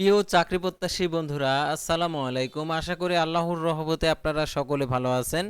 প্রিয় চাকরি প্রত্যাশী বন্ধুরা, আসসালামু আলাইকুম। আশা করি আল্লাহর রহমতে আপনারা সকলে ভালো আছেন।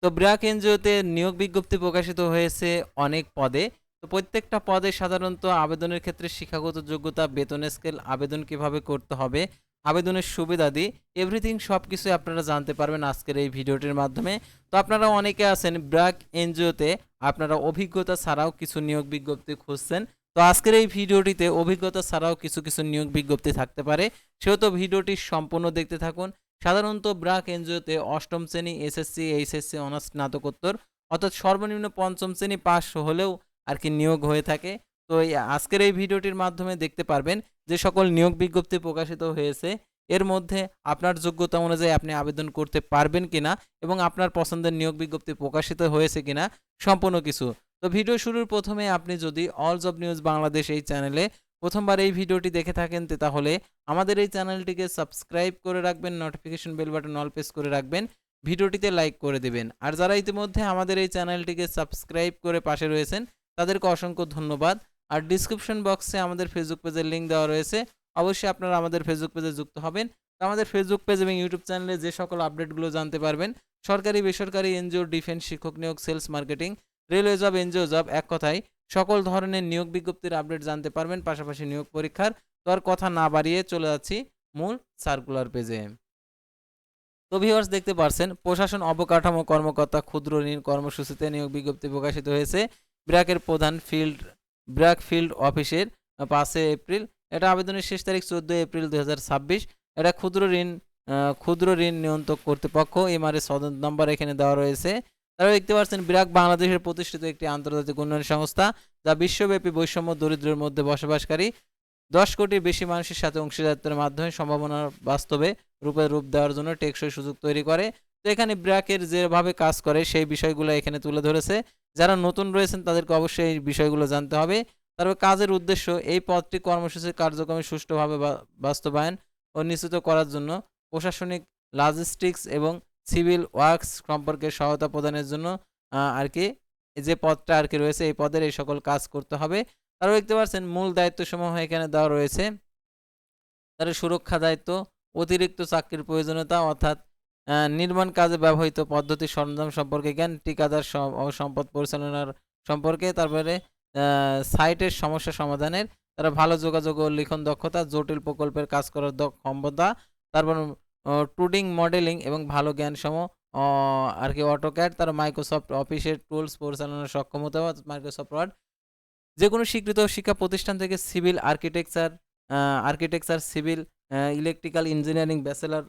তো ব্র্যাক এনজিওতে নিয়োগ বিজ্ঞপ্তি প্রকাশিত হয়েছে অনেক পদে। তো প্রত্যেকটা পদে সাধারণত আবেদনের ক্ষেত্রে শিক্ষাগত যোগ্যতা, বেতন স্কেল, আবেদন কিভাবে করতে হবে, আবেদনের সুবিধাদি এভরিথিং সবকিছুই আপনারা জানতে পারবেন আজকের এই ভিডিওটির মাধ্যমে। তো আপনারা অনেকে আছেন ব্র্যাক এনজিওতে আপনারা অভিজ্ঞতা ছাড়াও কিছু নিয়োগ বিজ্ঞপ্তি খুঁজছেন। তো আজকের এই ভিডিওটিতে অভিজ্ঞতা ছাড়াও কিছু নিয়োগ বিজ্ঞপ্তি থাকতে পারে, সেহেতু ভিডিওটি সম্পূর্ণ দেখতে থাকুন। সাধারণত ব্র্যাক এনজিওতে অষ্টম শ্রেণী, এসএসসি, এইচএসসি, অনার্স, স্নাতকোত্তর অর্থাৎ সর্বনিম্ন পঞ্চম শ্রেণী পাস হলেও আর কি নিয়োগ হয়ে থাকে। তো আজকের এই ভিডিওটির মাধ্যমে দেখতে পারবেন যে সকল নিয়োগ বিজ্ঞপ্তি প্রকাশিত হয়েছে এর মধ্যে আপনার যোগ্যতা অনুযায়ী আপনি আবেদন করতে পারবেন কিনা এবং আপনার পছন্দের নিয়োগ বিজ্ঞপ্তি প্রকাশিত হয়েছে কিনা সম্পূর্ণ কিছু। তো ভিডিও শুরুর প্রথমে আপনি যদি অল জব নিউজ বাংলাদেশ এই চ্যানেলে প্রথমবার এই ভিডিওটি দেখে থাকেন তাহলে আমাদের এই চ্যানেলটিকে সাবস্ক্রাইব করে রাখবেন, notification bell button all press করে রাখবেন, ভিডিওটিতে লাইক করে দেবেন। আর যারা ইতিমধ্যে আমাদের এই চ্যানেলটিকে সাবস্ক্রাইব করে পাশে রয়েছেন তাদেরকে অসংখ্য ধন্যবাদ। আর ডিসক্রিপশন বক্সে আমাদের ফেসবুক পেজের লিঙ্ক দেওয়া রয়েছে, অবশ্যই আপনারা আমাদের ফেসবুক পেজে যুক্ত হবেন। তো আমাদের ফেসবুক পেজ এবং ইউটিউব চ্যানেলে যে সকল আপডেটগুলো জানতে পারবেন, সরকারি বেসরকারি এনজিও, ডিফেন্স, শিক্ষক নিয়োগ, sales marketing, railway job, NGO job, এক কথায় সকল ধরনের নিয়োগ বিজ্ঞপ্তির আপডেট জানতে পারবেন, পাশাপাশি নিয়োগ পরীক্ষার। তো আর কথা না বাড়িয়ে চলে যাচ্ছি মূল সার্কুলার পেজে। তো ভিউয়ার্স দেখতে পারছেন প্রশাসন অবকাঠামো কর্মকর্তা ক্ষুদ্র ঋণ কর্মসূচিতে নিয়োগ বিজ্ঞপ্তি প্রকাশিত হয়েছে ব্র্যাকের প্রধান ব্র্যাক ফিল্ড অফিসের 5 এপ্রিল। এটা আবেদনের শেষ তারিখ 14 এপ্রিল 2026। এটা ক্ষুদ্র ঋণ নিয়ন্ত্রক কর্তৃপক্ষ এমআরএস সদর নম্বর এখানে দেওয়া রয়েছে। তারা দেখতে পাচ্ছেন ব্র্যাক বাংলাদেশের প্রতিষ্ঠিত একটি আন্তর্জাতিক উন্নয়ন সংস্থা যা বিশ্বব্যাপী বৈষম্য দরিদ্রের মধ্যে বসবাসকারী 10 কোটির বেশি মানুষের সাথে অংশীদারিত্বের মাধ্যমে সম্ভাবনার বাস্তবে রূপ দেওয়ার জন্য টেকসই সুযোগ তৈরি করে। তো এখানে ব্র্যাকের যেভাবে কাজ করে সেই বিষয়গুলো এখানে তুলে ধরেছে। যারা নতুন রয়েছেন তাদেরকে অবশ্যই এই বিষয়গুলো জানতে হবে। তারপর কাজের উদ্দেশ্য এই পদটি কর্মসূচির কার্যক্রমে সুষ্ঠুভাবে বাস্তবায়ন ও নিশ্চিত করার জন্য প্রশাসনিক, লজিস্টিক্স এবং সিভিল ওয়ার্কস সম্পর্কে সহায়তা প্রদানের জন্য আর কি যে পদটা আর কি রয়েছে এই পদের এই সকল কাজ করতে হবে। তারপর দেখতে পাচ্ছেন মূল দায়িত্বসমূহ এখানে দেওয়া রয়েছে। তার সুরক্ষা দায়িত্ব, অতিরিক্ত চাকরির প্রয়োজনীয়তা অর্থাৎ নির্মাণ কাজে ব্যবহৃত পদ্ধতি সরঞ্জাম সম্পর্কে জ্ঞান, ঠিকাদার সম্পদ পরিচালনার সম্পর্কে, তারপরে সাইটের সমস্যা সমাধানের, তারা ভালো যোগাযোগ ও লিখন দক্ষতা, জটিল প্রকল্পের কাজ করার ক্ষমতা, তারপর টুডিং মডেলিং এবং ভালো জ্ঞানসম আর কি অটোক্যাড, তার মাইক্রোসফট অফিসের টুলস পরিচালনার সক্ষমতা, মাইক্রোসফট ওয়ার্ড, যে কোনো স্বীকৃত শিক্ষা প্রতিষ্ঠান থেকে civil architecture, civil electrical engineering bachelor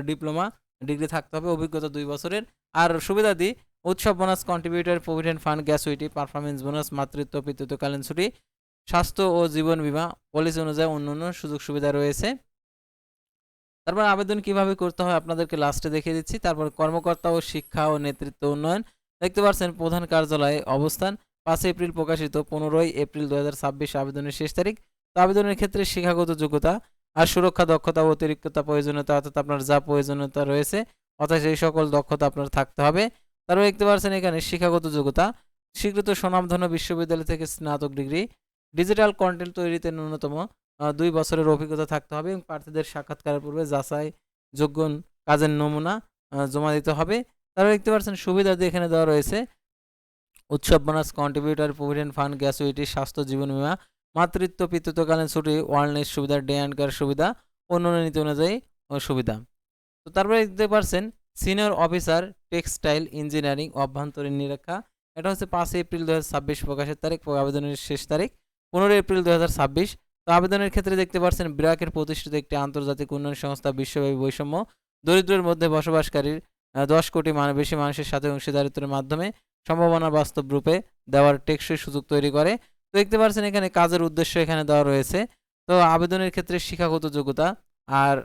diploma degree থাকতে হবে, অভিজ্ঞতা 2 বছরের। আর সুবিধাদি উৎসব bonus, contributor provident fund, গ্যাসুইটি, performance bonus, মাতৃত্ব পিতৃত্বকালীন ছুটি, স্বাস্থ্য ও জীবন বীমা পলিসি অনুযায়ী অন্যান্য সুযোগ সুবিধা রয়েছে। তারপর আবেদন কিভাবে করতে হয় আপনাদেরকে লাস্টে দেখিয়ে দিচ্ছি। তারপর কর্মকর্তা ও শিক্ষা ও নেতৃত্ব উন্নয়ন দেখতে পাচ্ছেন প্রধান কার্যালয়ে অবস্থান, 5 এপ্রিল প্রকাশিত, 15 এপ্রিল 2026 আবেদনের শেষ তারিখ। তো আবেদনের ক্ষেত্রে শিক্ষাগত যোগ্যতা আর সুরক্ষা দক্ষতা ও অতিরিক্ততা প্রয়োজনীয়তা অর্থাৎ আপনার যা প্রয়োজনীয়তা রয়েছে অর্থাৎ সেই সকল দক্ষতা আপনার থাকতে হবে। তারপর দেখতে পাচ্ছেন এখানে শিক্ষাগত যোগ্যতা স্বীকৃত স্বনামধন্য বিশ্ববিদ্যালয় থেকে স্নাতক ডিগ্রি, ডিজিটাল কন্টেন্ট তৈরিতে ন্যূনতম 2 বছরের অভিজ্ঞতা থাকতে হবে এবং প্রার্থীদের সাক্ষাৎকারের পূর্বে যোগ্য কাজের নমুনা জমা দিতে হবে। তারপর দেখতে পাচ্ছেন সুবিধাদি এখানে দেওয়া রয়েছে উৎসব বোনাস, কন্ট্রিবিউটর প্রভিডেন্ট ফান্ড, গ্যাসুইটি, স্বাস্থ্য জীবন বীমা, মাতৃত্ব পিতৃত্বকালীন ছুটি, ওয়ালনেস সুবিধা, ডে অ্যান্ড কেয়ার সুবিধা, অন্যান্য নীতি অনুযায়ী সুবিধা। তো তারপরে দেখতে পাচ্ছেন সিনিয়র অফিসার টেক্সটাইল ইঞ্জিনিয়ারিং অভ্যন্তরীণ নিরীক্ষা, এটা হচ্ছে 5 এপ্রিল 2026 প্রকাশের তারিখ, আবেদনের শেষ তারিখ 15 এপ্রিল 2026। তো আবেদনের ক্ষেত্রে দেখতে পাচ্ছেন ব্র্যাকের প্রতিষ্ঠিত একটি আন্তর্জাতিক উন্নয়ন সংস্থা বিশ্বব্যাপী বৈষম্য দরিদ্রের মধ্যে বসবাসকারীর 10 কোটি বেশি মানুষের সাথে অংশীদারিত্বের মাধ্যমে সম্ভাবনা বাস্তব রূপে দেওয়ার টেকসই সুযোগ তৈরি করে। তো দেখতে পাচ্ছেন এখানে কাজের উদ্দেশ্য এখানে দেওয়া রয়েছে। তো আবেদনের ক্ষেত্রে শিক্ষাগত যোগ্যতা আর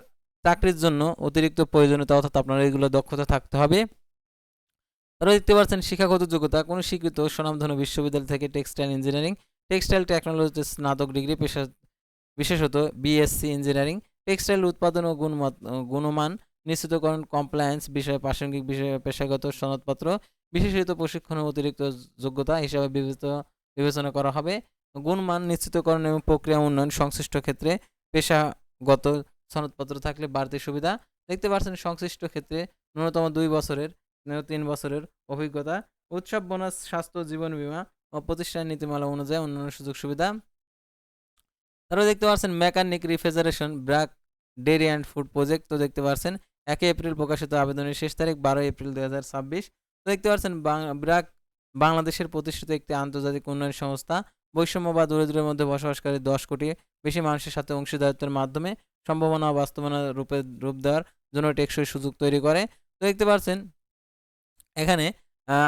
চাকরির জন্য অতিরিক্ত প্রয়োজনীয়তা অর্থাৎ আপনার এগুলো দক্ষতা থাকতে হবে। তারপর দেখতে পাচ্ছেন শিক্ষাগত যোগ্যতা কোনো স্বীকৃত স্বনামধন্য বিশ্ববিদ্যালয় থেকে টেক্সটাইল ইঞ্জিনিয়ারিং, টেক্সটাইল টেকনোলজিতে স্নাতক ডিগ্রি, বিশেষত বিএসসি ইঞ্জিনিয়ারিং, টেক্সটাইল উৎপাদন ও গুণমান নিশ্চিতকরণ, কমপ্লায়েন্স বিষয়ে প্রাসঙ্গিক বিষয়ে পেশাগত সনদপত্র, বিশেষিত প্রশিক্ষণ ও অতিরিক্ত যোগ্যতা হিসাবে বিবেচনা করা হবে। গুণমান নিশ্চিতকরণ এবং প্রক্রিয়া উন্নয়ন সংশ্লিষ্ট ক্ষেত্রে গত সনদপত্র থাকলে বাড়তি সুবিধা। দেখতে পাচ্ছেন সংশ্লিষ্ট ক্ষেত্রে ন্যূনতম 2 বছরের 3 বছরের অভিজ্ঞতা, উৎসব বোনাস, স্বাস্থ্য, জীবন বীমা ও প্রতিষ্ঠান নীতিমালা অনুযায়ী অন্যান্য সুযোগ সুবিধা। তারপরে দেখতে পাচ্ছেন mechanic refrigeration, BRAC dairy and food project. তো দেখতে পাচ্ছেন 1 এপ্রিল প্রকাশিত, আবেদনের শেষ তারিখ 12 এপ্রিল 2026। তো দেখতে পাচ্ছেন ব্র্যাক বাংলাদেশের প্রতিষ্ঠিত একটি আন্তর্জাতিক উন্নয়ন সংস্থা। বৈষম্য বা দরিদ্রের মধ্যে বসবাসকারী 10 কোটি বেশি মানুষের সাথে অংশীদারিত্বের মাধ্যমে সম্ভাবনা ও বাস্তবায়ন রূপ দেওয়ার জন্য টেকসই সুযোগ তৈরি করে। তো দেখতে পাচ্ছেন এখানে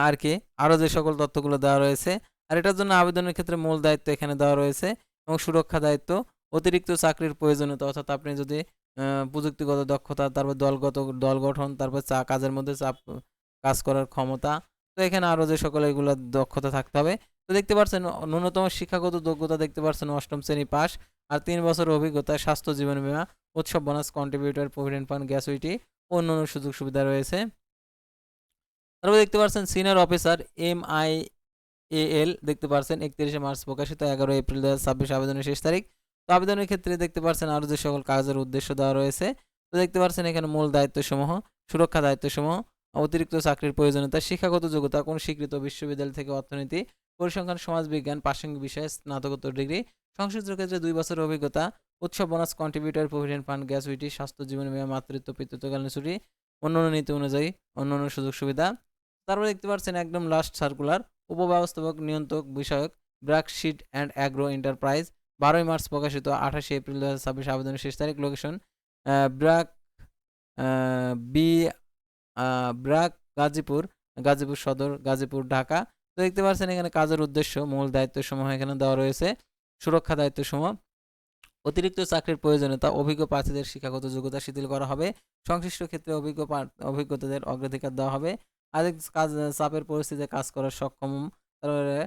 আর কি আরও যে সকল তথ্যগুলো দেওয়া রয়েছে, আর এটার জন্য আবেদনের ক্ষেত্রে মূল দায়িত্ব এখানে দেওয়া রয়েছে এবং সুরক্ষা দায়িত্ব, অতিরিক্ত চাকরির প্রয়োজনীয়তা, অর্থাৎ আপনি যদি প্রযুক্তিগত দক্ষতা, তারপর দল গঠন, তারপর কাজের মধ্যে কাজ করার ক্ষমতা। তো এখানে আরও যে সকল এগুলো দক্ষতা থাকতে হবে। তো দেখতে পাচ্ছেন ন্যূনতম শিক্ষাগত যোগ্যতা দেখতে পাচ্ছেন 8ম শ্রেণী পাস, আর 3 বছরের অভিজ্ঞতা, স্বাস্থ্য, জীবন বীমা, উৎসব bonus, contributor, provident fund, gratuity ও অন্যান্য সুযোগ সুবিধা রয়েছে। তারপর দেখতে পাচ্ছেন সিনিয়র অফিসার MIAL দেখতে পাচ্ছেন 31 মার্চ প্রকাশিত, 11 এপ্রিল 2026 আবেদনের শেষ তারিখ। তো আবেদনের ক্ষেত্রে দেখতে পাচ্ছেন আরও যে সকল কাজের উদ্দেশ্য দেওয়া রয়েছে। তো দেখতে পাচ্ছেন এখানে মূল দায়িত্বসমূহ, সুরক্ষা দায়িত্বসমূহ, অতিরিক্ত চাকরির প্রয়োজনীয়তা, শিক্ষাগত যোগ্যতা, কোন স্বীকৃত বিশ্ববিদ্যালয় থেকে অর্থনীতি, পরিসংখ্যান, সমাজবিজ্ঞান, প্রাসঙ্গিক বিষয়ে স্নাতকোত্তর ডিগ্রি, সংশ্লিষ্ট ক্ষেত্রে 2 বছরের অভিজ্ঞতা, উৎসব bonus, contributor, provident fund, gratuity, স্বাস্থ্য, জীবন বীমা, মাতৃত্ব, পিতৃত্বকালীন ছুটি, অন্যান্য নীতি অনুযায়ী অন্যান্য সুযোগ সুবিধা। তারপরে দেখতে পাচ্ছেন একদম লাস্ট সার্কুলার, উপব্যবস্থাপক নিয়ন্ত্রক বিষয়ক, BRAC seed and agro enterprise, 12 March প্রকাশিত, 28 এপ্রিল 2026 আবেদনের শেষ তারিখ। লোকেশন ব্র্যাক বি ব্র্যাক গাজীপুর, গাজীপুর সদর, গাজীপুর, ঢাকা। তো দেখতে পাচ্ছেন এখানে কাজের উদ্দেশ্য, মূল দায়িত্বসমূহ এখানে দেওয়া রয়েছে, সুরক্ষা দায়িত্বসমূহ, অতিরিক্ত চাকরির প্রয়োজনীয়তা, অভিজ্ঞ প্রার্থীদের শিক্ষাগত যোগ্যতা শিথিল করা হবে, সংশ্লিষ্ট ক্ষেত্রে অভিজ্ঞতাদের অগ্রাধিকার দেওয়া হবে, আরেক কাজ চাপের পরিস্থিতিতে কাজ করার সক্ষম, তারপরে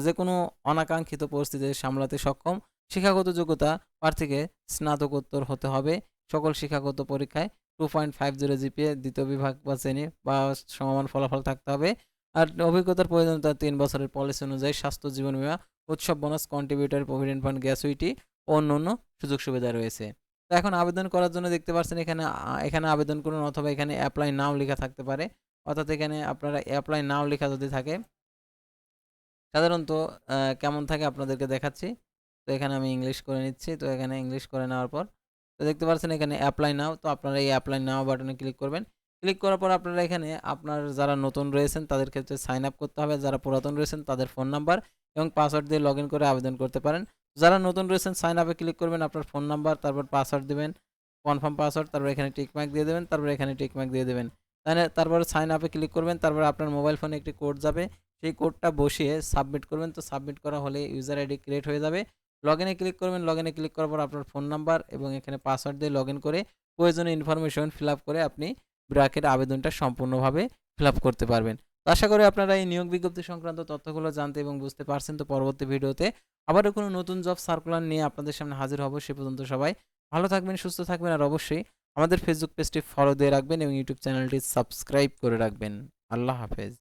যে কোনো অনাকাঙ্ক্ষিত পরিস্থিতি সামলাতে সক্ষম, শিক্ষাগত যোগ্যতা প্রার্থীকে স্নাতকোত্তর হতে হবে, সকল শিক্ষাগত পরীক্ষায় 2.50 জিপিএ, দ্বিতীয় বিভাগ বা শ্রেণী বা সমমান ফলাফল থাকতে হবে, আর অভিজ্ঞতার প্রয়োজনীয়তা 3 বছরের পলিসি অনুযায়ী স্বাস্থ্য, জীবন বীমা, উৎসব bonus, contributor, provident fund, gratuity ও অন্যান্য সুযোগ সুবিধা রয়েছে। তো এখন আবেদন করার জন্য দেখতে পাচ্ছেন এখানে আবেদন করুন, অথবা এখানে অ্যাপ্লাই নাও লেখা থাকতে পারে, অর্থাৎ এখানে আপনারা অ্যাপ্লাই নাও লেখা যদি থাকে সাধারণত কেমন থাকে আপনাদেরকে দেখাচ্ছি। তো এখানে আমি ইংলিশ করে নিচ্ছি। তো এখানে ইংলিশ করে নেওয়ার পর তো দেখতে পাচ্ছেন এখানে অ্যাপ্লাই নাও। তো আপনারা এই অ্যাপ্লাই নাও বাটনে ক্লিক করবেন। ক্লিক করার পর আপনারা এখানে আপনার যারা নতুন রয়েছেন তাদের ক্ষেত্রে সাইন আপ করতে হবে, যারা পুরাতন রয়েছেন তাদের ফোন নাম্বার এবং পাসওয়ার্ড দিয়ে লগইন করে আবেদন করতে পারেন। যারা নতুন রয়েছেন সাইন আপে ক্লিক করবেন, আপনার ফোন নাম্বার, তারপর পাসওয়ার্ড দিবেন, কনফার্ম পাসওয়ার্ড, তারপর এখানে টিক মার্ক দিয়ে দেবেন, তারপর এখানে টিক মার্ক দিয়ে দেবেন। তারপরে সাইন আপে ক্লিক করবেন, তারপর আপনার মোবাইল ফোনে একটি কোড যাবে, সেই কোডটা বসিয়ে সাবমিট করবেন। তো সাবমিট করা হলে ইউজার আইডি ক্রিয়েট হয়ে যাবে। লগইনে ক্লিক করবেন, লগইনে ক্লিক করার পর আপনার ফোন নাম্বার এবং এখানে পাসওয়ার্ড দিয়ে লগইন করে প্রয়োজনীয় ইনফরমেশন ফিল আপ করে আপনি ব্র্যাকের আবেদনটা সম্পূর্ণভাবে ফিল আপ করতে পারবেন। তো আশা করি আপনারা এই নিয়োগ বিজ্ঞপ্তি সংক্রান্ত তথ্যগুলো জানতে এবং বুঝতে পারছেন। তো পরবর্তী ভিডিওতে আবারও কোনো নতুন জব সার্কুলার নিয়ে আপনাদের সামনে হাজির হব। সে পর্যন্ত সবাই ভালো থাকবেন, সুস্থ থাকবেন, আর অবশ্যই আমাদের ফেসবুক পেজটি ফলো দিয়ে রাখবেন এবং ইউটিউব চ্যানেলটি সাবস্ক্রাইব করে রাখবেন। আল্লাহ হাফেজ।